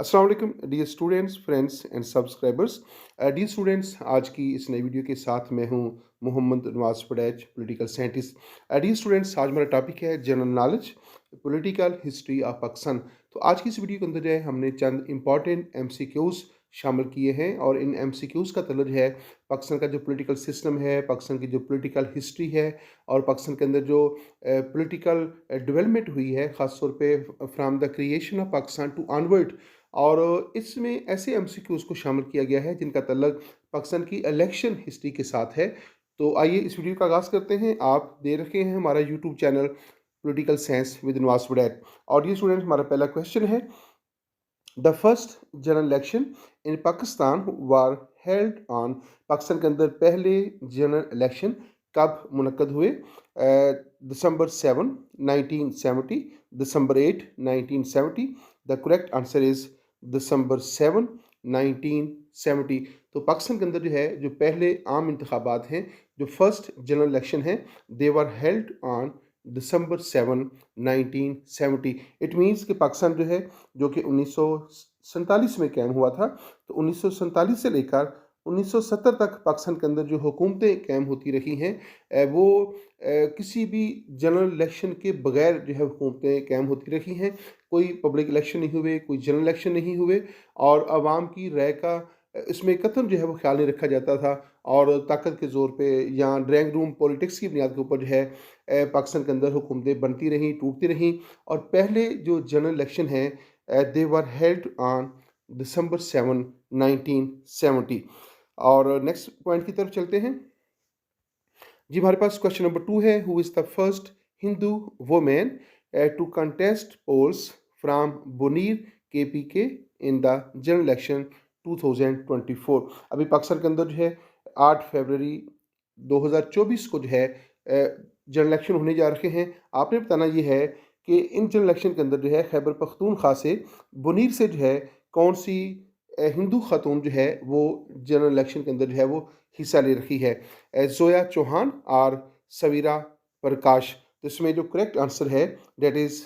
अस्सलाम वालेकुम dear students, friends and subscribers. Dear students, आज की इस नई वीडियो के साथ मैं हूं मोहम्मद नवाज पड़ैच, पॉलिटिकल साइंटिस्ट। डियर स्टूडेंट्स, आज हमारा टॉपिक है general knowledge, political history of Pakistan. तो आज की इस वीडियो के अंदर जो है हमने चंद इंपॉर्टेंट एमसीक्यूज़ शामिल किए हैं और इन एमसीक्यूज़ का तलब है पाकिस्तान का जो पॉलिटिकल सिस्टम है, पाकिस्तान की जो पॉलिटिकल हिस्ट्री है और पाकिस्तान के अंदर जो पॉलिटिकल डेवलपमेंट हुई है, ख़ास तौर पे from the creation of Pakistan to onward. और इसमें ऐसे एमसीक्यूज़ को शामिल किया गया है जिनका तल्लक पाकिस्तान की इलेक्शन हिस्ट्री के साथ है। तो आइए इस वीडियो का आगाज़ करते हैं। आप दे रखे हैं हमारा YouTube channel political science with Nawaz पड़ैच। और ये स्टूडेंट, हमारा पहला क्वेश्चन है, the first general election in Pakistan were held on. Pakistan के अंदर पहले जनरल इलेक्शन कब मुनक्कद हुए? December 7 1970, December 8 1970। The correct answer is December 7 1970। तो पाकिस्तान के अंदर जो है, जो पहले आम इंतखाबात हैं, जो फर्स्ट जनरल इलेक्शन है, they were held on December 7 1970। It means कि पाकिस्तान जो है, जो कि 1947 में कायम हुआ था, तो 1947 से लेकर 1970 तक पाकिस्तान के अंदर जो हुकूमतें कायम होती रही हैं, वो किसी भी जनरल इलेक्शन के बगैर जो है हुकूमतें कायम होती रही हैं। कोई पब्लिक इलेक्शन नहीं हुए, कोई जनरल इलेक्शन नहीं हुए और आवाम की राय का इसमें कतई जो है वो ख्याल नहीं रखा जाता था। और ताकत के ज़ोर पे या ड्राइंग रूम पॉलिटिक्स की बुनियाद के ऊपर जो है पाकिस्तान के अंदर हुकूमतें बनती रहीं, टूटती रहीं। और पहले जो जनरल इलेक्शन हैं, दे वर हेल्ड ऑन दिसंबर 7 1970। और नेक्स्ट पॉइंट की तरफ चलते हैं जी। हमारे पास क्वेश्चन नंबर 2 है, who is the first Hindu women to contest polls from Buner KPK in the general election 2024। अभी पाकिस्तान के अंदर जो है 8 फरवरी 2024 को जो है जनरल इलेक्शन होने जा रहे हैं। आपने बताना ये है कि इन जनरल इलेक्शन के अंदर जो है खैबर पख्तूनख्वा से बुनीर से जो है कौन सी हिंदू खातून जो है वो जनरल इलेक्शन के अंदर जो है वो हिस्सा ले रही है? जोया चौहान और सवीरा प्रकाश। तो इसमें जो करेक्ट आंसर है डेट इज़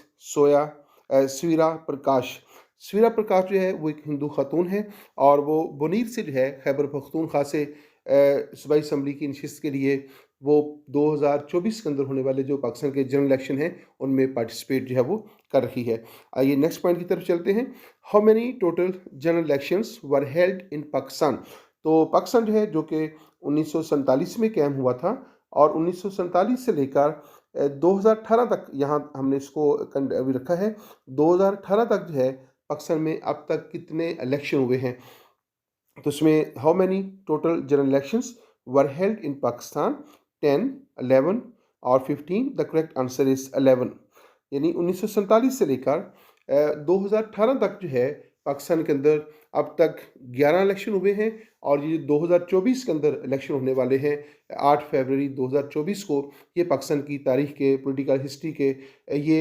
सवीरा प्रकाश। सवीरा प्रकाश जो है वो एक हिंदू खातून है और वो बुनीर से जो है खैबर पख्तूनख्वा से सूबाई असम्बली की नशिस्त के लिए वो 2024 के अंदर होने वाले जो पाकिस्तान के जनरल इलेक्शन हैं उनमें पार्टिसिपेट जो है वो कर रही है। आइए नेक्स्ट पॉइंट की तरफ चलते हैं। How many total general elections were held in Pakistan? तो पाकिस्तान जो है, जो कि 1947 में कायम हुआ था और 1947 से लेकर 2018 तक, यहाँ हमने इसको अभी रखा है 2018 तक जो है पाकिस्तान में अब तक कितने इलेक्शन हुए हैं? तो इसमें how many total general elections were held in Pakistan? 10, 11 और 15। The correct answer is 11। यानी 1947 से लेकर 2018 तक जो है पाकिस्तान के अंदर अब तक 11 इलेक्शन हुए हैं और ये 2024 के अंदर इलेक्शन होने वाले हैं 8 फरवरी 2024 को। ये पाकिस्तान की तारीख के, पॉलिटिकल हिस्ट्री के ये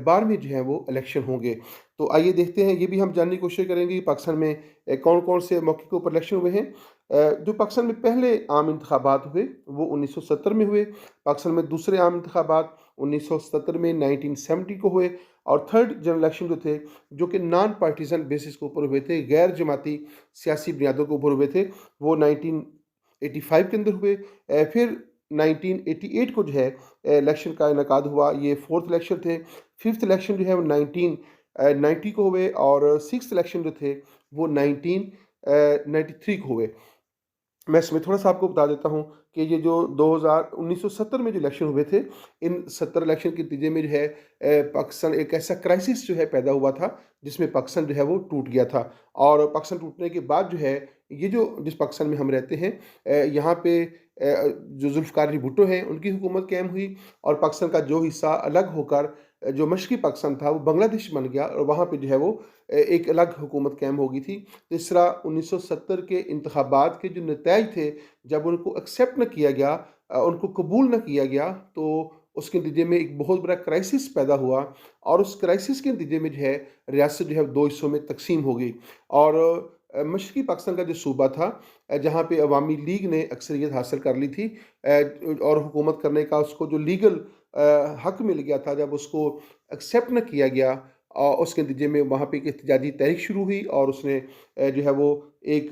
12वें जो है वो इलेक्शन होंगे। तो आइए देखते हैं, ये भी हम जानने की कोशिश करेंगे कि पाकिस्तान में कौन कौन से मौके के ऊपर इलेक्शन हुए हैं। जो पाकिस्तान में पहले आम इंतखाबात हुए वो 1970 में हुए। पाकिस्तान में दूसरे आम इंतखाबात 1970 में 1970 को हुए। और थर्ड जनरल इलेक्शन जो थे, जो कि नॉन पार्टीजन बेसिस के ऊपर हुए थे, गैर जमाती सियासी बुनियादों के ऊपर हुए थे, वो 1985 के अंदर हुए। फिर 1988 को जो है इलेक्शन का इनकाद हुआ, ये फोर्थ इलेक्शन थे। फिफ्थ इलेक्शन जो है वो 1990 को हुए और सिक्स इलेक्शन जो थे वो 1993 को हुए। मैं इसमें थोड़ा सा आपको बता देता हूँ कि ये जो 1970 में जो इलेक्शन हुए थे, इन 70 इलेक्शन के नतीजे में जो है पाकिस्तान एक ऐसा क्राइसिस जो है पैदा हुआ था जिसमें पाकिस्तान जो है वो टूट गया था। और पाकिस्तान टूटने के बाद जो है, ये जो जिस पाकिस्तान में हम रहते हैं, यहाँ पे जो जुल्फ़िकार अली भुट्टो हैं उनकी हुकूमत कायम हुई और पाकिस्तान का जो हिस्सा अलग होकर जो मशरक़ी पाकिस्तान था वो बांग्लादेश बन गया और वहाँ पे जो है वो एक अलग हुकूमत कायम हो गई थी। तो इस तरह 1970 के इंतखाबात के जो नताइज थे, जब उनको एक्सेप्ट न किया गया, उनको कबूल न किया गया, तो उसके नतीजे में एक बहुत बड़ा क्राइसिस पैदा हुआ और उस क्राइसिस के नतीजे में जो है रियासत जो है दो हिस्सों में तकसीम हो गई। और मशरक़ी पाकिस्तान का जो सूबा था, जहाँ पे अवामी लीग ने अक्सरियत हासिल कर ली थी और हुकूमत करने का उसको जो लीगल हक मिल गया था, जब उसको एक्सेप्ट न किया गया उसके नतीजे में वहाँ पे एक एहतजाजी तहरीक शुरू हुई और उसने जो है वो एक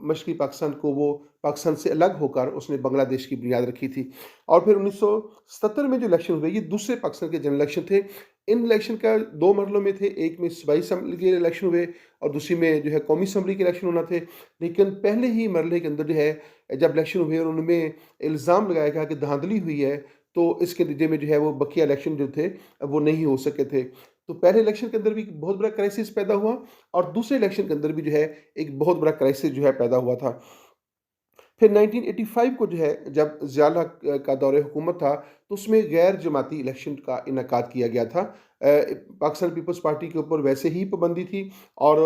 मशरक़ी पाकिस्तान को वो पाकिस्तान से अलग होकर उसने बांग्लादेश की बुनियाद रखी थी। और फिर 1977 में जो इलेक्शन हुए, ये दूसरे पाकिस्तान के जनरल इलेक्शन थे। इन इलेक्शन का 2 मरहलों में थे, एक में सूबाई असम्बली के इलेक्शन हुए और दूसरी में जो है कौमी असम्बली के इलेक्शन होना थे। लेकिन पहले ही मरहले के अंदर जो है जब इलेक्शन हुए और उनमें इल्ज़ाम लगाया गया कि धांधली हुई है, तो इसके नतीजे में जो है वो बकिया इलेक्शन जो थे वो नहीं हो सके थे। तो पहले इलेक्शन के अंदर भी बहुत बड़ा क्राइसिस पैदा हुआ और दूसरे इलेक्शन के अंदर भी जो है एक बहुत बड़ा क्राइसिस जो है पैदा हुआ था। फिर 1985 को जो है जब ज़ियाउल हक का दौरे हुकूमत था, तो उसमें गैर जमाती इलेक्शन का इनेकाद किया गया था। पाकिस्तान पीपल्स पार्टी के ऊपर वैसे ही पाबंदी थी और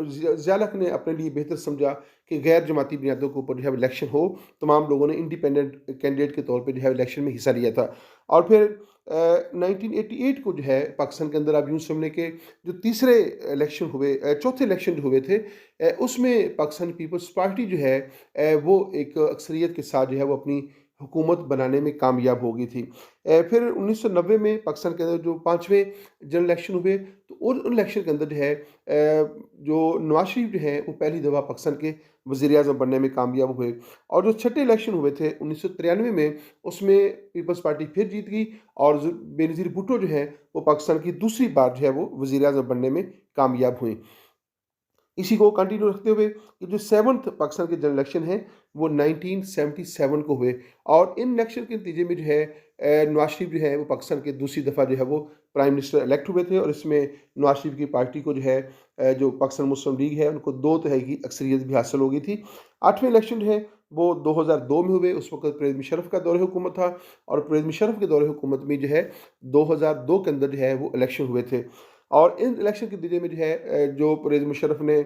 ज़ियाउल हक ने अपने लिए बेहतर समझा कि गैर जमाती बुनियादों के ऊपर जो है इलेक्शन हो। तमाम लोगों ने इंडिपेंडेंट कैंडिडेट के तौर पे जो है इलेक्शन में हिस्सा लिया था। और फिर 1988 को जो है पाकिस्तान के अंदर आप यूँ समझ लें कि जो तीसरे इलेक्शन हुए, चौथे इलेक्शन जो हुए थे, उसमें पाकिस्तान पीपल्स पार्टी जो है वो एक अक्सरियत के साथ जो है वो अपनी हुकूमत बनाने में कामयाब हो गई थी। फिर 1990 में पाकिस्तान के अंदर जो 5वें जनरल इलेक्शन हुए, तो उन इलेक्शन के अंदर जो है जो नवाज शरीफ जो हैं वो पहली दफ़ा पाकिस्तान के वज़ीर-ए-आज़म बनने में कामयाब हुए। और जो छठे इलेक्शन हुए थे 1993 में, उसमें पीपल्स पार्टी फिर जीत गई और बेनज़ीर भुट्टो जो हैं वो पाकिस्तान की दूसरी बार जो है वो वज़ीर-ए-आज़म बनने में कामयाब हुए। इसी को कंटिन्यू रखते हुए ये जो 7th पाकिस्तान के जनरल इलेक्शन हैं वो 1977 को हुए और इन इलेक्शन के नतीजे में जो है नवाज शरीफ जो है वो पाकिस्तान के दूसरी दफ़ा जो है वो प्राइम मिनिस्टर इलेक्ट हुए थे और इसमें नवाज शरीफ की पार्टी को जो है जो पाकिस्तान मुस्लिम लीग है उनको 2 तिहाई की अक्सरियत भी हासिल हो गई थी। 8वें इलेक्शन जो है वो 2002 में हुए। उस वक्त परवेज़ मुशर्रफ का दौरे हुकूमत था और परवेज़ मुशर्रफ के दौरे हुकूमत में जो है 2002 के अंदर जो है वो इलेक्शन हुए थे। और इन इलेक्शन के नतीजे में जो है जो परवेज़ मुशर्रफ ने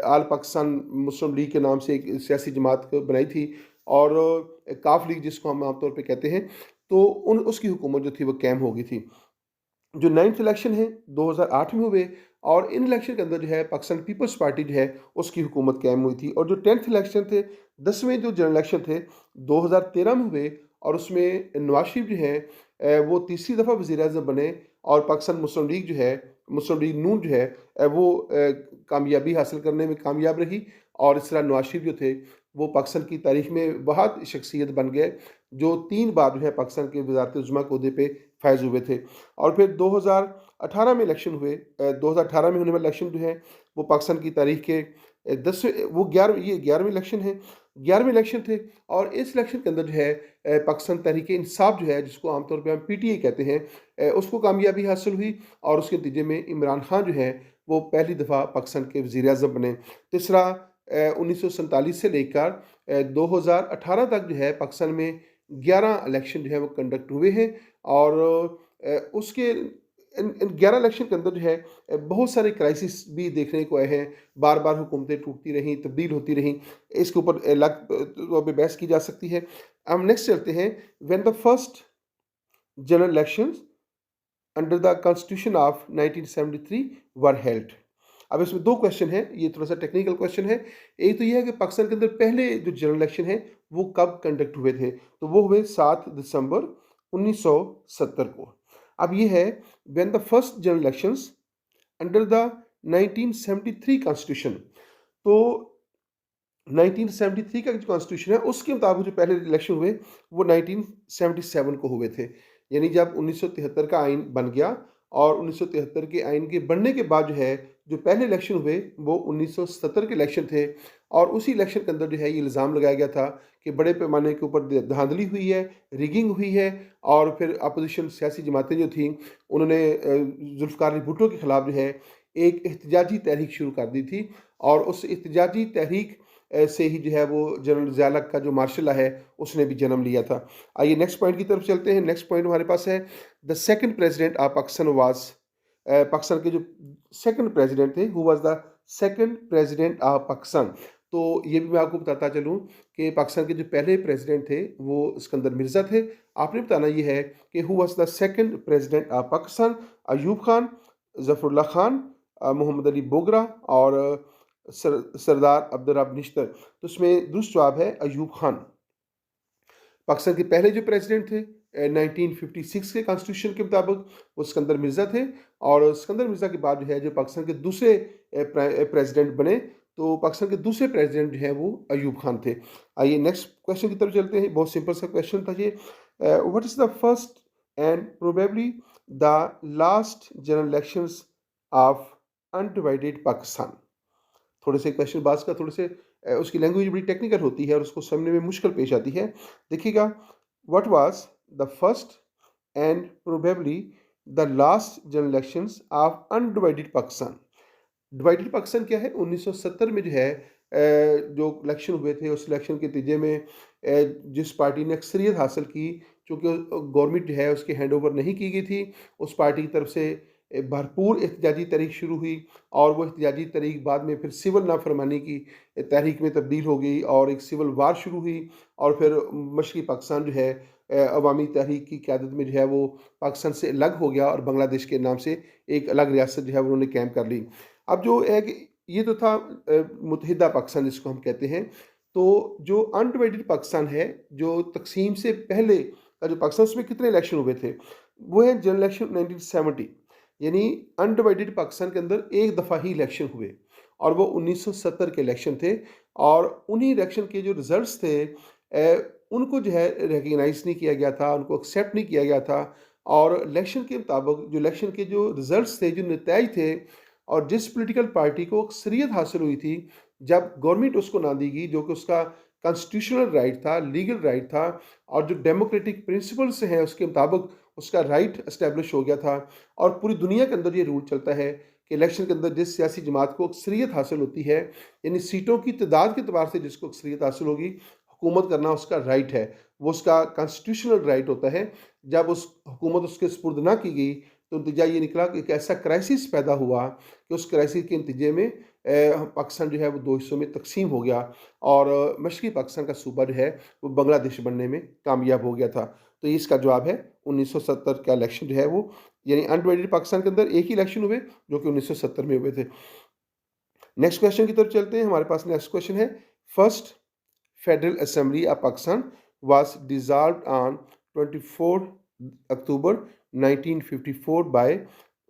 आल पाकिस्तान मुस्लिम लीग के नाम से एक सियासी जमात बनाई थी और काफ लीग जिसको हम आमतौर पे कहते हैं, तो उन उसकी हुकूमत जो थी वो कायम हो गई थी। जो 9th इलेक्शन है 2008 में हुए और इन इलेक्शन के अंदर जो है पाकिस्तान पीपल्स पार्टी जो है उसकी हुकूमत कायम हुई थी। और जो 10th इलेक्शन थे, 10वें जो जनरल इलेक्शन थे 2013 में हुए और उसमें नवाज शरीफ जो है वो तीसरी दफ़ा वज़ीर-ए-आज़म बने और पाकिस्तान मुस्लिम लीग जो है, मुस्लिम लीग नून जो है वो कामयाबी हासिल करने में कामयाब रही और इस तरह नवाज शरीफ जो थे वो पाकिस्तान की तारीख में वहाँ शख्सियत बन गए जो 3 बार जो है पाकिस्तान के वज़ारत-ए-उज़्मा के ओहदे पे फ़ाइज़ हुए थे। और फिर 2018 में इलेक्शन हुए। 2018 में होने वाला इलेक्शन जो है वो पाकिस्तान की तारीख के 10वें वो 11 ये 11वें इलेक्शन है। 11वें इलेक्शन थे और इस इलेक्शन के अंदर जो है पाकिस्तान तहरीक-ए-इंसाफ जो है जिसको आमतौर पे हम पीटीआई कहते हैं, उसको कामयाबी हासिल हुई और उसके नतीजे में इमरान खान जो है वो पहली दफ़ा पाकिस्तान के वज़ीर-ए-आज़म बने। तीसरा 1947 से लेकर 2018 तक जो है पाकिस्तान में 11 इलेक्शन जो है वो कंडक्ट हुए हैं और उसके इन 11 इलेक्शन के अंदर जो है बहुत सारे क्राइसिस भी देखने को आए हैं। बार-बार हुकूमतें टूटती रहीं, तब्दील होती रहीं। इसके ऊपर अलग तौर पे बहस की जा सकती है। हम नेक्स्ट चलते हैं। When the first general elections under the constitution of 1973 were held. अब इसमें 2 क्वेश्चन हैं, ये थोड़ा-सा टेक्निकल क्वेश्चन है। एक तो ये है कि पाकिस्तान के अंदर पहले जो जनरल इलेक्शन हैं, वो कब कंडक्ट हुए थे? तो वो हुए 7 दिसंबर 1970 को। अब ये है when the first general elections under the 1973 constitution. तो 1973 का जो कॉन्स्टिट्यूशन है, उसके मुताबिक जो पहले इलेक्शन हुए, वो 1977 को हुए थे। यानी जब 1973 का आइन बन गया और 1973 के आइन के बनने के बाद जो है, जो पहले इलेक्शन हुए, वो 1970 के इलेक्शन थे और उसी इलेक्शन के अंदर जो है, ये इल्ज़ाम लगाया गया था कि बड़े पैमाने के ऊपर धांधली हुई है, रिगिंग हुई है और फिर अपोजिशन सियासी जमातें जो थीं, उन्होंने ज़ुल्फ़िकार अली भुट्टो के खिलाफ जो है, एक एहतजाजी तहरीक शुरू कर दी थी और उस एहतजाजी तहरीक से ही जो है वो जनरल ज़िया का जो मार्शल लॉ है उसने भी जन्म लिया था। आइए नेक्स्ट पॉइंट की तरफ चलते हैं। नेक्स्ट पॉइंट हमारे पास है the second president of Pakistan was, Pakistan के जो सेकंड प्रेसिडेंट थे, who was the second president of Pakistan. तो ये भी मैं आपको बताता चलूँ कि पाकिस्तान के जो पहले प्रेसिडेंट थे वो सिकंदर मिर्ज़ा थे। आपने बताना ये है कि who was the second president of Pakistan, Ayub Khan, Zafrullah Khan, Mohammad Ali Bogra और सरदार अब्दुर्रब निश्तर। तो इसमें दुरुस्त जवाब है अयूब खान। पाकिस्तान के पहले जो प्रेसिडेंट थे 1956 के कॉन्स्टिट्यूशन के मुताबिक वो सिकंदर मिर्ज़ा थे और सिकंदर मिर्ज़ा के बाद जो है जो पाकिस्तान के दूसरे प्रेसिडेंट बने, तो पाकिस्तान के दूसरे प्रेसिडेंट जो हैं वो अयूब खान थे। आइए नेक्स्ट क्वेश्चन की तरफ चलते हैं। बहुत सिंपल सा क्वेश्चन था ये। What is the first and probably the last general elections of undivided Pakistan. थोड़े से क्वेश्चन बाज का थोड़े से उसकी लैंग्वेज बड़ी टेक्निकल होती है और उसको समझने में मुश्किल पेश आती है। देखिएगा, what was the first and probably the last general elections of undivided Pakistan. Divided Pakistan क्या है? 1970 में जो है जो इलेक्शन हुए थे, उस इलेक्शन के नतीजे में जिस पार्टी ने अक्सरियत हासिल की, चूँकि गवर्नमेंट जो है उसकी हैंड ओवर नहीं की गई थी, उस पार्टी की तरफ से भरपूर एहतजाजी तहरीक शुरू हुई और वो एहतजाजी तहरीक बाद में फिर सिविल नाफरमानी की तहरीक में तब्दील हो गई और एक सिविल वार शुरू हुई और फिर मशरक़ी पाकिस्तान जो है अवामी तहरीक की क़यादत में जो है वो पाकिस्तान से अलग हो गया और बांग्लादेश के नाम से एक अलग रियासत जो है उन्होंने कायम कर ली। अब जो है कि ये तो था मुत्तहिदा पाकिस्तान जिसको हम कहते हैं। तो जो अनडिवाइडेड पाकिस्तान है, जो तकसीम से पहले का जो पाकिस्तान, उसमें कितने इलेक्शन हुए थे? वो है जनरल इलेक्शन 1970, यानी अनडिवाइडेड पाकिस्तान के अंदर एक दफ़ा ही इलेक्शन हुए और वो 1970 के इलेक्शन थे। और उन्हीं इलेक्शन के जो रिज़ल्ट्स थे उनको जो है रिकग्नाइज़ नहीं किया गया था, उनको एक्सेप्ट नहीं किया गया था। और इलेक्शन के मुताबिक जो इलेक्शन के जो रिज़ल्ट्स थे, जो नतीजे थे और जिस पॉलिटिकल पार्टी को अक्सरियत हासिल हुई थी, जब गवर्नमेंट उसको ना देगी, जो कि उसका कॉन्स्टिट्यूशनल राइट था, लीगल राइट था और जो डेमोक्रेटिक प्रिंसिपल्स हैं उसके मुताबिक उसका राइट एस्टेब्लिश हो गया था। और पूरी दुनिया के अंदर ये रूल चलता है कि इलेक्शन के अंदर जिस सियासी जमात को अक्सरियत हासिल होती है, यानी सीटों की तादाद के अतबार से जिसको अक्सरियत हासिल होगी, हुकूमत करना उसका राइट है, वो उसका कॉन्स्टिट्यूशनल राइट होता है। जब उस हुकूमत उसके सुपुर्द ना की गई तो नतीजा ये निकला कि एक ऐसा क्राइसिस पैदा हुआ कि उस क्राइसिस के नतीजे में पाकिस्तान जो है वो दो हिस्सों में तकसीम हो गया और मशरक़ी पाकिस्तान का सूबा जो है वो बांग्लादेश बनने में कामयाब हो गया था। तो ये इसका जवाब है 1970 का इलेक्शन जो है वो, यानी अनडिवाइडेड पाकिस्तान के अंदर एक ही इलेक्शन हुए जो कि 1970 में हुए थे। नेक्स्ट क्वेश्चन की तरफ चलते हैं। हमारे पास नेक्स्ट क्वेश्चन है, first federal assembly of Pakistan was dissolved on 24 October 1954 by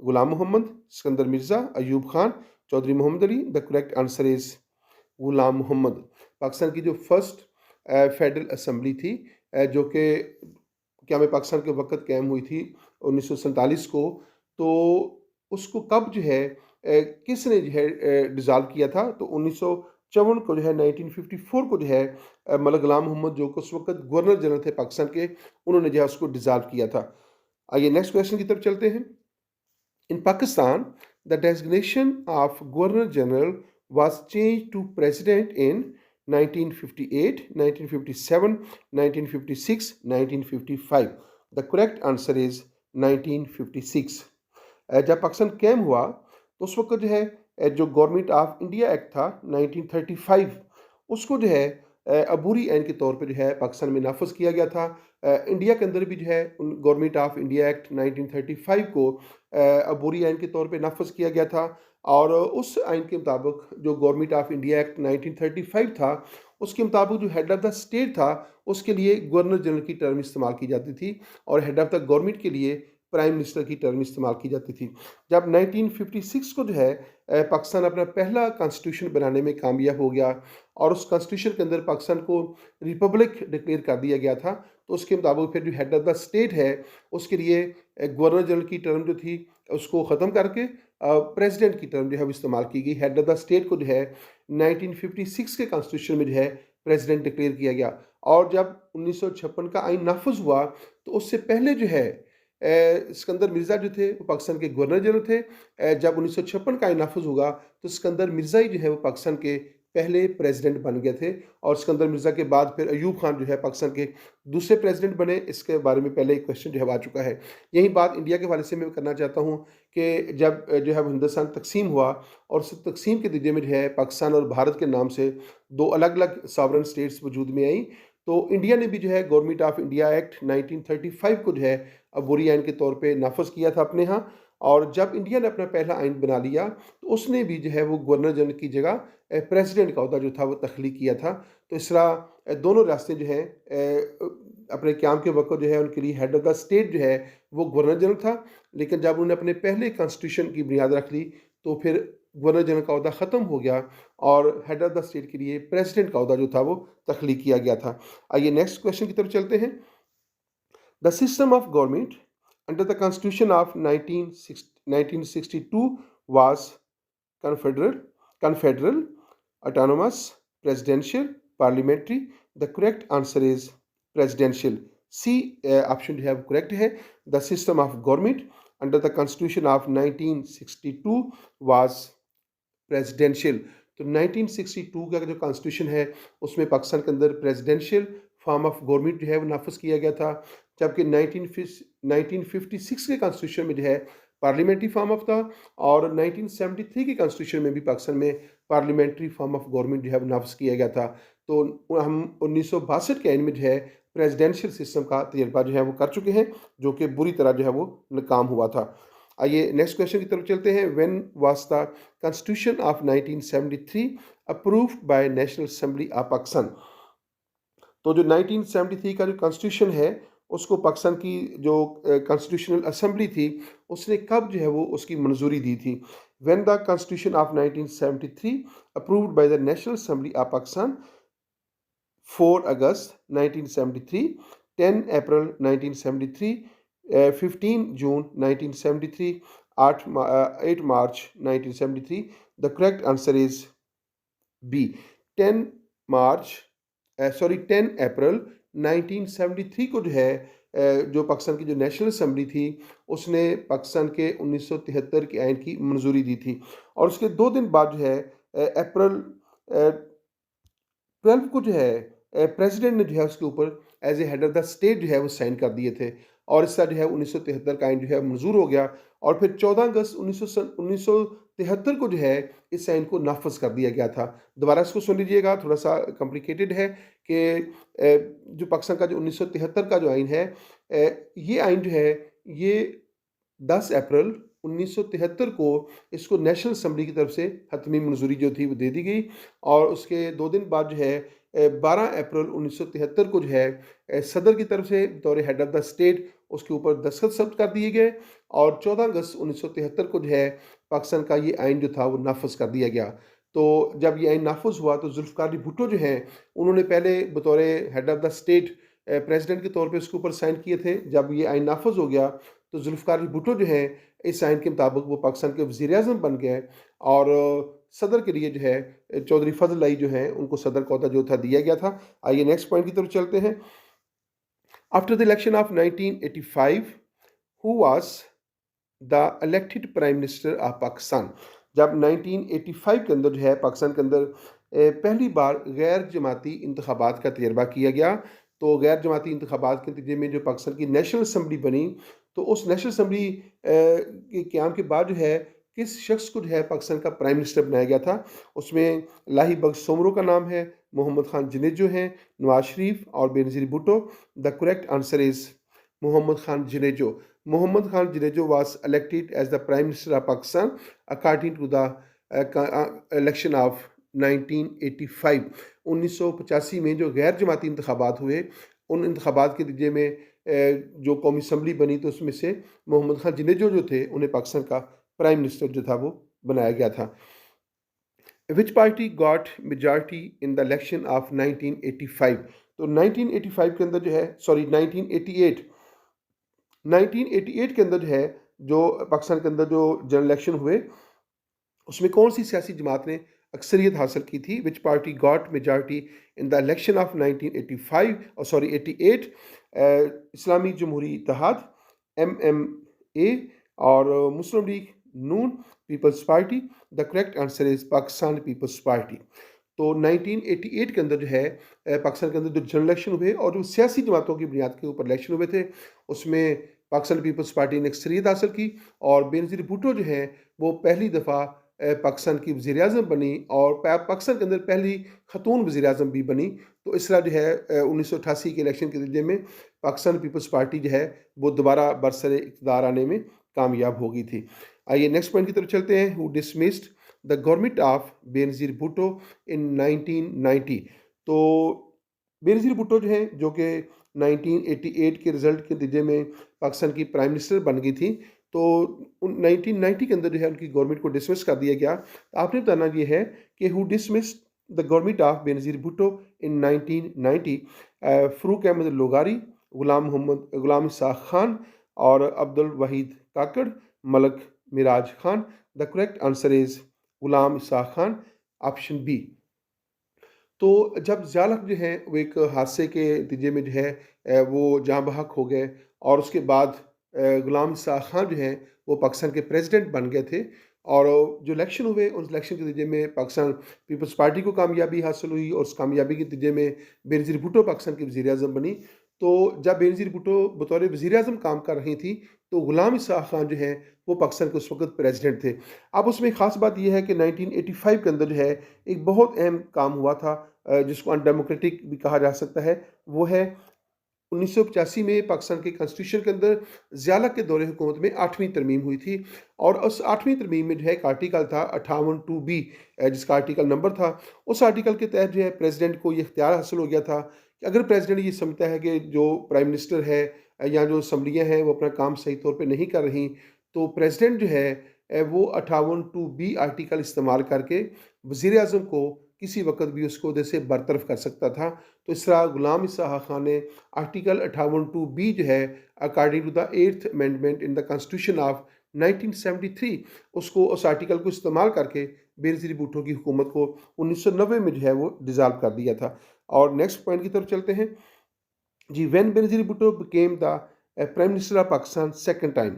Ghulam Mohammad, Sikandar Mirza, Ayub Khan, Chaudhry Mohammad Ali. The correct answer is Ghulam Mohammad. Pakistan की जो फर्स्ट फेडरल असेंबली थी जो कि क्या में पाकिस्तान के वक़्त कायम हुई थी 1947 को, तो उसको कब जो है किसने जो है डिज़ॉल्व किया था? तो 1954 को जो है 1954 को जो है मलक गुलाम मोहम्मद जो कि उस वक़्त गवर्नर जनरल थे पाकिस्तान के, उन्होंने जो है उसको डिज़ॉल्व किया था। आइए नेक्स्ट क्वेश्चन की तरफ चलते हैं। In Pakistan the designation of governor general was change to president in 1958, 1957, 1956, 1955। The correct answer is 1956। जब पाकिस्तान कायम हुआ तो उस वक्त जो है जो गवर्नमेंट ऑफ इंडिया एक्ट था 1935, उसको जो है अबूरी ऐन के तौर पे जो है पाकिस्तान में नाफज किया गया था। इंडिया के अंदर भी जो है गवर्नमेंट ऑफ इंडिया एक्ट 1935 को अबूरी ऐन के तौर पे नाफज किया गया था। और उस आइन के मुताबिक जो गवर्नमेंट ऑफ इंडिया एक्ट 1935 था, उसके मुताबिक जो हेड ऑफ़ द स्टेट था उसके लिए गवर्नर जनरल की टर्म इस्तेमाल की जाती थी और हेड ऑफ़ द गवर्नमेंट के लिए प्राइम मिनिस्टर की टर्म इस्तेमाल की जाती थी। जब 1956 को जो है पाकिस्तान अपना पहला कॉन्स्टिट्यूशन बनाने में कामयाब हो गया और उस कॉन्स्टिट्यूशन के अंदर पाकिस्तान को रिपब्लिक डिक्लेयर कर दिया गया था, तो उसके मुताबिक फिर जो हेड ऑफ़ द स्टेट है उसके लिए गवर्नर जनरल की टर्म जो थी उसको ख़त्म करके प्रेसिडेंट की टर्म जो है वो इस्तेमाल की गई। हेड ऑफ़ द स्टेट को जो है 1956 के कॉन्स्टिट्यूशन में जो है प्रेसिडेंट डिक्लेयर किया गया। और जब 1956 का आइन नाफिज हुआ तो उससे पहले जो है सिकंदर मिर्ज़ा जो थे वो पाकिस्तान के गवर्नर जनरल थे। जब 1956 का आइन नाफिज हुआ तो सिकंदर मिर्ज़ा ही जो है वो पाकिस्तान के पहले प्रेसिडेंट बन गए थे और सिकंदर मिर्ज़ा के बाद फिर अयूब खान जो है पाकिस्तान के दूसरे प्रेसिडेंट बने। इसके बारे में पहले एक क्वेश्चन जो है आ चुका है। यही बात इंडिया के हवाले से मैं करना चाहता हूँ कि जब जो है हिंदुस्तान तकसीम हुआ और उस तकसीम के नतीजे में जो है पाकिस्तान और भारत के नाम से दो अलग अलग सॉवरेन स्टेट्स वजूद में आई, तो इंडिया ने भी जो है गवर्नमेंट ऑफ इंडिया एक्ट 1935 को जो है अबूरी आइन के तौर पे नाफज किया था अपने यहाँ। और जब इंडिया ने अपना पहला आइन बना लिया तो उसने भी जो है वो गवर्नर जनरल की जगह प्रेसिडेंट का ओहदा जो था वो तख्लीक किया था। तो इस तरह दोनों रास्ते जो हैं अपने क़याम के वक़्त जो है उनके लिए हेड ऑफ़ द स्टेट जो है वो गवर्नर जनरल था, लेकिन जब उन्होंने अपने पहले कॉन्स्टिट्यूशन की बुनियाद रख ली तो फिर गवर्नर जनरल का ओहदा ख़त्म हो गया और हेड ऑफ़ द स्टेट के लिए प्रेसिडेंट का ओहदा जो था वो तख्लीक किया गया था। आइए नेक्स्ट क्वेश्चन की तरफ चलते हैं। The system of government under the constitution of 1962 was confederal, confederal, autonomous, presidential, parliamentary. The correct answer is presidential. C option जो है वो correct है. The system of government under the constitution of 1962 was presidential. तो 1962 का जो constitution है उसमें पाकिस्तान के अंदर प्रेसिडेंशियल फॉर्म ऑफ गवर्नमेंट जो है वो नाफिज किया गया था, जबकि 1956 के कॉन्स्टिट्यूशन में जो है पार्लियामेंट्री फॉर्म ऑफ था, और 1973 के कॉन्स्टिट्यूशन में भी पाकिस्तान में पार्लियामेंट्री फॉर्म ऑफ गवर्नमेंट जो है वो नाफिज किया गया था। तो हम 1962 के एंड में जो है प्रेसिडेंशियल सिस्टम का तजर्बा जो है वो कर चुके हैं, जो कि बुरी तरह जो है वो नाकाम हुआ था। आइए नेक्स्ट क्वेश्चन की तरफ चलते हैं। When was the constitution of 1973 approved bye national assembly of Pakistan. तो जो 1973 का जो कॉन्स्टिट्यूशन है उसको पाकिस्तान की जो कॉन्स्टिट्यूशनल असेंबली थी उसने कब जो है वो उसकी मंजूरी दी थी। When the constitution of 1973 approved by the national assembly of Pakistan 4 August 1973, 10 April 1973, 15 June 1973, 8 March 1973। The correct answer is B 10 March 10 April 1973 को जो है जो पाकिस्तान की जो नेशनल असेंबली थी उसने पाकिस्तान के 1973 के आइन की मंजूरी दी थी, और उसके 2 दिन बाद जो है अप्रैल 12 को जो है प्रेसिडेंट ने जो है उसके ऊपर as a head of the state जो है वो साइन कर दिए थे, और इसका जो है 1973 का आइन जो है मंजूर हो गया, और फिर 14 अगस्त 1973 को जो है इस आइन को नाफज कर दिया गया था। दोबारा इसको सुन लीजिएगा, थोड़ा सा कॉम्प्लिकेटेड है कि जो पाकिस्तान का जो 1973 का जो आइन है, ये आइन जो है ये 10 अप्रैल 1973 को इसको नेशनल असेंबली की तरफ से हतमी मंजूरी जो थी वो दे दी गई, और उसके 2 दिन बाद जो है 12 अप्रैल 1973 को जो है सदर की तरफ से बतौर हेड ऑफ द स्टेट उसके ऊपर दस्तखत सब्त कर दिए गए, और 14 अगस्त 1973 को जो है पाकिस्तान का ये आइन जो था वो नाफज कर दिया गया। तो जब ये आइन नाफज हुआ तो जुल्फ़िकार अली भुट्टो जो हैं उन्होंने पहले बतौर head of the state president के तौर पे उसके ऊपर साइन किए थे। जब ये आइन नाफज हो गया तो जुल्फ़िकार अली भुट्टो जो हैं इस आइन के मुताबिक वो पाकिस्तान के वज़ीर-ए-आज़म बन गए, और सदर के लिए जो है चौधरी फजल लाई जो हैं उनको सदर का ओहदा जो था दिया गया था। आइए नेक्स्ट पॉइंट की तरफ चलते हैं। After the election of 1985 who was the elected prime minister of Pakistan. जब 1985 के अंदर जो है पाकिस्तान के अंदर पहली बार गैर जमाती इंतखाबात का तजर्बा किया गया, तो गैर जमाती इंतखाबात के नतीजे में जो पाकिस्तान की नेशनल असम्बली बनी, तो उस नेशनल असम्बली के क़याम के बाद जो है किस शख्स को जो है पाकिस्तान का प्राइम मिनिस्टर बनाया गया था। उसमें लाही बख्श सोमरो का नाम है, मोहम्मद खान जुनेजो हैं, नवाज शरीफ और Benazir Bhutto. The correct answer is Muhammad Khan Junejo. Muhammad Khan Jinejo was elected as the Prime Minister of Pakistan according to the election of 1985। 1985 में जो गैर जमाती इंतखाबात हुए उन इंतखाबात के नतीजे में जो कौमी असम्बली बनी तो उसमें से मोहम्मद खान जिनेजो जो थे उन्हें पाकिस्तान का प्राइम मिनिस्टर जो था वो बनाया गया था। विच party got majority in the election of 1985। तो 1985 के अंदर जो है 1988 के अंदर जो है जो पाकिस्तान के अंदर जो जनरल इलेक्शन हुए उसमें कौन सी सियासी जमात ने अक्सरियत हासिल की थी। Which party got majority in the election of 88 Islami Jamhoori Ittehad, MMA और Muslim League Noon, peoples party. The correct answer is Pakistan peoples party. तो 1988 के अंदर जो है पाकिस्तान के अंदर जो जनरल इलेक्शन हुए और जो सियासी जमातों की बुनियाद के ऊपर इलेक्शन हुए थे उसमें पाकिस्तान पीपल्स पार्टी ने अक्सरियत हासिल की, और बेनज़ीर भुट्टो जो है वो पहली दफ़ा पाकिस्तान की वज़ीर-ए-आज़म बनी और पाकिस्तान के अंदर पहली खतून वज़ीर-ए-आज़म भी बनी। तो इस तरह जो है 1988 के इलेक्शन के नतीजे में पाकिस्तान पीपल्स पार्टी जो है वो दोबारा बरसरे इक़्तिदार आने में कामयाब हो गई थी। आइए नेक्स्ट पॉइंट की तरफ चलते हैं। Who dismissed the government of Benazir Bhutto in 1990। तो बेनज़ीर भुट्टो जो हैं जो कि 1988 के रिजल्ट के नतीजे में पाकिस्तान की प्राइम मिनिस्टर बन गई थी। तो 1990 के अंदर जो है उनकी गवर्नमेंट को डिसमिस कर दिया गया। तो आपने बताना ये है कि who dismissed the government of Benazir Bhutto in 1990? Farooq Ahmad लोगारी, गुलाम इसहाक खान और Abdul Waheed Kakar, Malik Meraj Khan. The correct answer is Ghulam Ishaq Khan, option B. तो जब ज़िया जो हैं वो एक हादसे के नतीजे में जो है वो जहाँ बहक हो गए और उसके बाद गुलाम इसहाक खान जो हैं वो पाकिस्तान के प्रेसिडेंट बन गए थे। और जो इलेक्शन हुए उस इलेक्शन के नतीजे में पाकिस्तान पीपल्स पार्टी को कामयाबी हासिल हुई और उस कामयाबी के नतीजे में बेनज़ीर भुट्टो पाकिस्तान की वज़ीर आज़म बनी। तो जब बेनज़ीर भुट्टो बतौर वज़ीर आज़म काम कर रही थी तो गुलाम इसहाक खान जो हैं वो पाकिस्तान के उस वक्त प्रेसिडेंट थे। अब उसमें ख़ास बात यह है कि 1985 के अंदर जो है एक बहुत अहम काम हुआ था जिसको अनडेमोक्रेटिक भी कहा जा सकता है। वो है 1985 में पाकिस्तान के कॉन्स्टिट्यूशन के अंदर ज़िया के दौरे हुकूमत में 8वीं तरमीम हुई थी। और उस 8वीं तरमीम में जो है एक आर्टिकल था 58 बी, जिसका आर्टिकल नंबर था। उस आर्टिकल के तहत जो है प्रेसिडेंट को ये इख्तियार हासिल हो गया था कि अगर प्रेसिडेंट ये समझता है कि जो प्राइम मिनिस्टर है या जो असम्बलियाँ हैं वो अपना काम सही तौर पे नहीं कर रही, तो प्रेसिडेंट जो है वो 58 बी आर्टिकल इस्तेमाल करके वज़ीर आज़म को किसी वक़्त भी उसको उहदे से बरतरफ कर सकता था। तो इस तरह गुलाम इसहाक खान ने आर्टिकल 58 बी जो है according to the 8th amendment in the constitution of 1973 उसको उस आर्टिकल को इस्तेमाल करके बेनज़ीर भुट्टो की हुकूमत को 1990 में जो है वो डिज़ॉल्व कर दिया था। और नेक्स्ट पॉइंट की तरफ चलते हैं। जी, when Benazir Bhutto became the prime minister of Pakistan second time?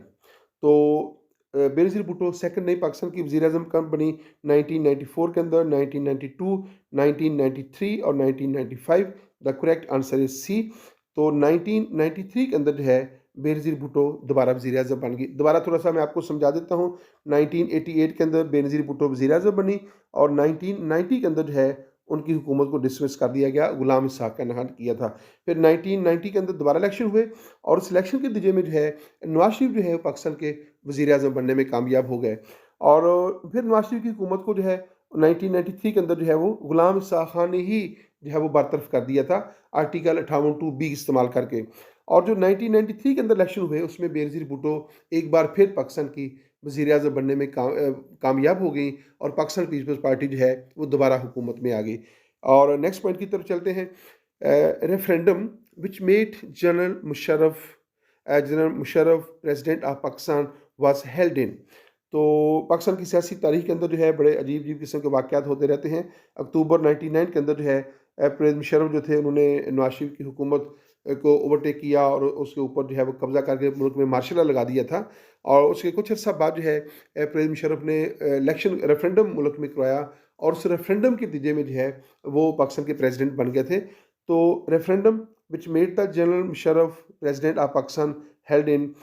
तो बेनज़ीर भुट्टो सेकंड नई पाकिस्तान की वज़ीर आज़म कब बनी? 1994 के अंदर, 1992, 1993 और 1995। The correct answer is C. तो 1993 के अंदर जो है बेनज़ीर भुट्टो दोबारा वज़ीर आज़म बन गई। दोबारा थोड़ा-सा मैं आपको समझा देता हूँ। 1988 के अंदर बेनज़ीर भुट्टो वज़ीर आज़म बनी और 1990 के अंदर जो है उनकी हुकूमत को डिसमिस कर दिया गया, गुलाम इसहाक का इन्हाल किया था। फिर 1990 के अंदर दोबारा इलेक्शन हुए और उस इलेक्शन के नतीजे में जो है नवाज शरीफ जो है वो पाकिस्तान के वज़ीर आज़म बनने में कामयाब हो गए। और फिर नवाज शरीफ की हुकूमत को जो है 1993 के अंदर जो है वो गुलाम इसहाक खान ने ही जो है वो बरतरफ कर दिया था आर्टिकल 58 बी इस्तेमाल करके। और जो 1993 के अंदर इलेक्शन हुए उसमें बेनज़ीर भुट्टो एक बार फिर पाकिस्तान की वज़ीर आज़म बनने में कामयाब हो गई और पाकिस्तान पीपल्स पार्टी जो है वो दोबारा हुकूमत में आ गई। और नेक्स्ट पॉइंट की तरफ चलते हैं। Referendum which made general Musharraf president of Pakistan was held in? तो पाकिस्तान की सियासी तारीख के अंदर जो है बड़े अजीब अजीब किस्म के वाक़यात होते रहते हैं। अक्टूबर 99 के अंदर जो है परवेज़ मुशर्रफ जो थे उन्होंने नवाज शरीफ की हुकूमत को ओवरटेक किया और उसके ऊपर जो है वो कब्ज़ा करके मुल्क में मार्शल लॉ लगा दिया था। और उसके कुछ अर्सा बाद जो है परवेज़ मुशर्रफ ने इलेक्शन रेफरेंडम मुल्क में करवाया और उस रेफरेंडम के नतीजे में जो है वो पाकिस्तान के प्रेसिडेंट बन गए थे। तो referendum which made the general Musharraf president of Pakistan held in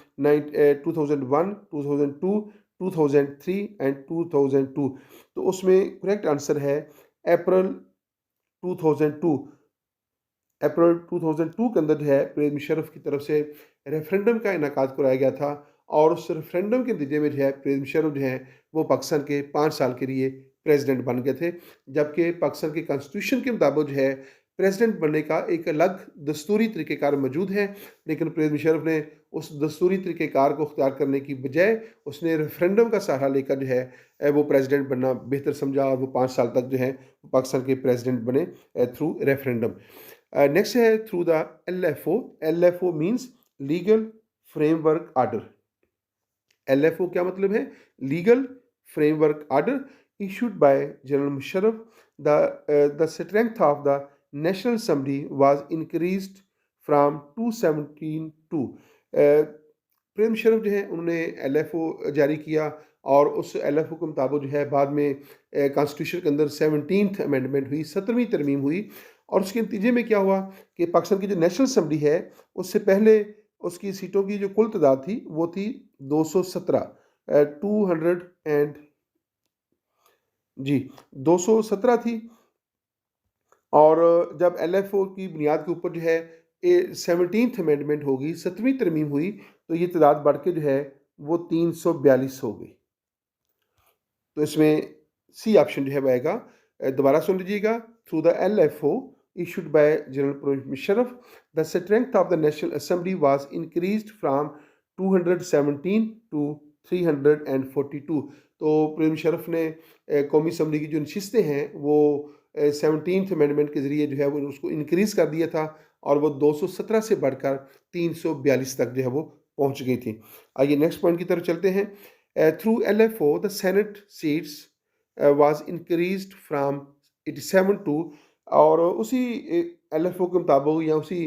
2001, 2002, 2003 and 2002। तो उसमें करेक्ट आंसर है अप्रैल 2002। अप्रैल 2002 के अंदर जो है परवेज़ मुशर्रफ की तरफ से रेफरेंडम का इनेकाद कराया गया था और उस रेफरेंडम के नतीजे में जो है परवेज़ मुशर्रफ जो हैं वो पाकिस्तान के 5 साल के लिए प्रेसिडेंट बन गए थे। जबकि पाकिस्तान के कॉन्स्टिट्यूशन के मुताबिक जो है प्रेसिडेंट बनने का एक अलग दस्तूरी तरीक़ेकार मौजूद है, लेकिन परवेज़ मुशर्रफ ने उस दस्तूरी तरीक़ेकार को इख्तियार करने की बजाय उसने रेफरेंडम का सहारा लेकर जो है वो प्रेसिडेंट बनना बेहतर समझा और वो 5 साल तक जो है पाकिस्तान के प्रेसिडेंट बने थ्रू रेफरेंडम। नेक्स्ट है through the LFO। LFO means legal framework order. LFO क्या मतलब है? Legal framework order issued by General Musharraf. The strength of the National Assembly was increased from 217 to प्रेम मुशर्रफ जो है उन्होंने LFO जारी किया और उस LFO के मुताबिक जो है बाद में कॉन्स्टिट्यूशन के अंदर 17th अमेंडमेंट हुई, 17वीं तरमीम हुई। और उसके नतीजे में क्या हुआ कि पाकिस्तान की जो नेशनल असम्बली है उससे पहले उसकी सीटों की जो कुल तादाद थी वो थी 217, 200 एंड जी 217 थी। और जब LFO की बुनियाद के ऊपर जो है 17th अमेंडमेंट होगी, 7वीं तरमीम हुई, तो ये तादाद बढ़ के जो है वो 342 हो गई। तो इसमें सी ऑप्शन जो है वो आएगा। दोबारा सुन लीजिएगा। Through the LFO issued by General Pervez Musharraf, the strength of the National Assembly was increased from 217 to 342। तो परवेज़ मुशर्रफ ने कौमी असम्बली की जो नशिस्तें हैं वो 17th अमेंडमेंट के ज़रिए जो है वो उसको इंक्रीज़ कर दिया था और वो 217 से बढ़कर 342 तक जो है वो पहुंच गई थी। आइए नेक्स्ट पॉइंट की तरफ चलते हैं। Through LFO the senate seats was increased from 87 to, और उसी LFO के मुताबिक या उसी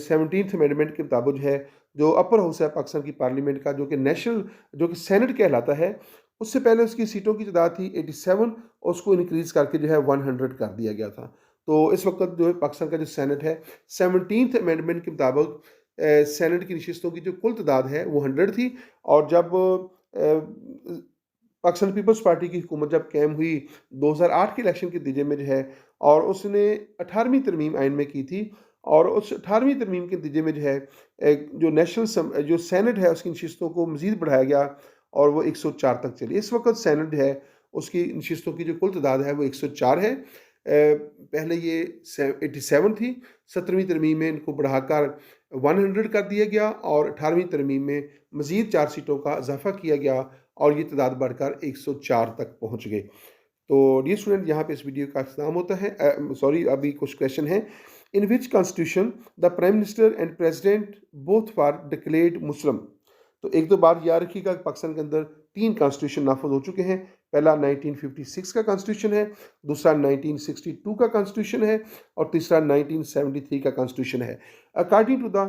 17th अमेंडमेंट के मुताबिक जो है जो अपर हाउस है पाकिस्तान की पार्लियामेंट का, जो कि नेशनल जो कि सेनेट कहलाता है, उससे पहले उसकी सीटों की तादाद थी 87 और उसको इंक्रीज़ करके जो है 100 कर दिया गया था। तो इस वक्त जो है पाकिस्तान का जो सेनेट है 17th अमेंडमेंट के मुताबिक सेनेट की नशिस्तों की जो कुल तादाद है वो 100 थी। और जब पाकिस्तान पीपल्स पार्टी की हुकूमत जब कायम हुई 2008 के इलेक्शन के नतीजे में जो है, और उसने 18वीं तरमीम आइन में की थी, और उस 18वीं तरमीम के नतीजे में जो है जो नेशनल जो सेनेट है उसकी नशिस्तों को मज़ीद बढ़ाया गया और वो 104 तक चली। इस वक्त सेनेट है उसकी नशिस्तों की जो कुल तादाद है वो 104 है। पहले ये 87 थी, 17वीं तरमीम में इनको बढ़ाकर 100 कर दिया गया और 18वीं तरमीम में मज़ीद 4 सीटों का इजाफा किया गया और ये तादाद बढ़कर 104 तक पहुंच गए। तो डियर स्टूडेंट, यहाँ पे इस वीडियो का अख्ताम होता है। अभी कुछ क्वेश्चन हैं। In which constitution the prime minister and president both were declared Muslim. तो एक दो बात याद रखिएगा, पाकिस्तान के अंदर 3 कॉन्स्टिट्यूशन नाफिज हो चुके हैं। पहला 1956 का कॉन्स्टिट्यूशन है, दूसरा 1962 का कॉन्स्टिट्यूशन है और तीसरा 1973 का कॉन्स्टिट्यूशन है। According to the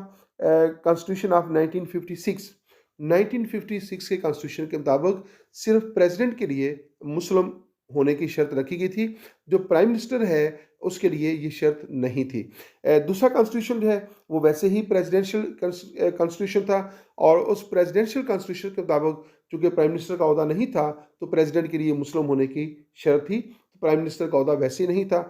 constitution of 1956 के कॉन्स्टिट्यूशन के मुताबिक सिर्फ प्रेसिडेंट के लिए मुस्लिम होने की शर्त रखी गई थी, जो प्राइम मिनिस्टर है उसके लिए ये शर्त नहीं थी। दूसरा कॉन्स्टिट्यूशन जो है वो वैसे ही प्रेसिडेंशियल कॉन्स्टिट्यूशन था और उस प्रेसिडेंशियल कॉन्स्टिट्यूशन के मुताबिक चूँकि प्राइम मिनिस्टर का ओहदा नहीं था तो प्रेसिडेंट के लिए मुस्लिम होने की शर्त थी, तो प्राइम मिनिस्टर का ओहदा वैसे ही नहीं था।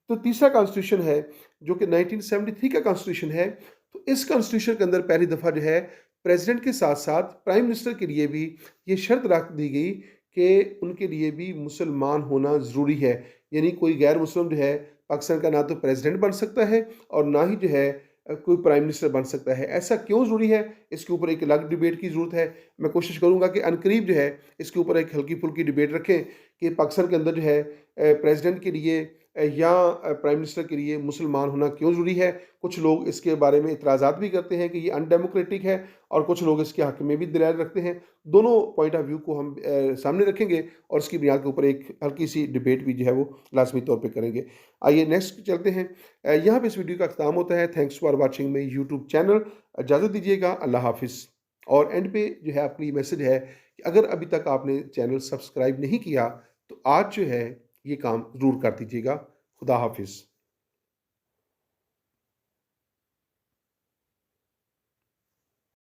तो तीसरा कॉन्स्टिट्यूशन है जो कि 1973 का कॉन्स्टिट्यूशन है। तो इस कॉन्स्टिट्यूशन के अंदर पहली दफ़ा जो है प्रेसिडेंट के साथ साथ प्राइम मिनिस्टर के लिए भी ये शर्त रख दी गई कि उनके लिए भी मुसलमान होना ज़रूरी है। यानी कोई गैर मुस्लिम जो है पाकिस्तान का ना तो प्रेसिडेंट बन सकता है और ना ही जो है कोई प्राइम मिनिस्टर बन सकता है। ऐसा क्यों ज़रूरी है, इसके ऊपर एक अलग डिबेट की ज़रूरत है। मैं कोशिश करूँगा कि अनकरीब जो है इसके ऊपर एक हल्की फुल्की डिबेट रखें कि पाकिस्तान के अंदर जो है प्रेसिडेंट के लिए या प्राइम मिनिस्टर के लिए मुसलमान होना क्यों ज़रूरी है। कुछ लोग इसके बारे में इतराज़ात भी करते हैं कि ये अनडेमोक्रेटिक है और कुछ लोग इसके हक़ में भी दलाइल रखते हैं। दोनों पॉइंट ऑफ व्यू को हम सामने रखेंगे और इसकी बुनियाद के ऊपर एक हल्की सी डिबेट भी जो है वो लाजमी तौर पे करेंगे। आइए नेक्स्ट चलते हैं। यहाँ पे इस वीडियो का अख्ताम होता है। Thanks for watching my YouTube channel. इजाज़त दीजिएगा, अल्लाह हाफिज़। और एंड पे जो है आपके लिए मैसेज है कि अगर अभी तक आपने चैनल सब्सक्राइब नहीं किया तो आज जो है ये काम ज़रूर कर दीजिएगा। खुदा हाफिज़।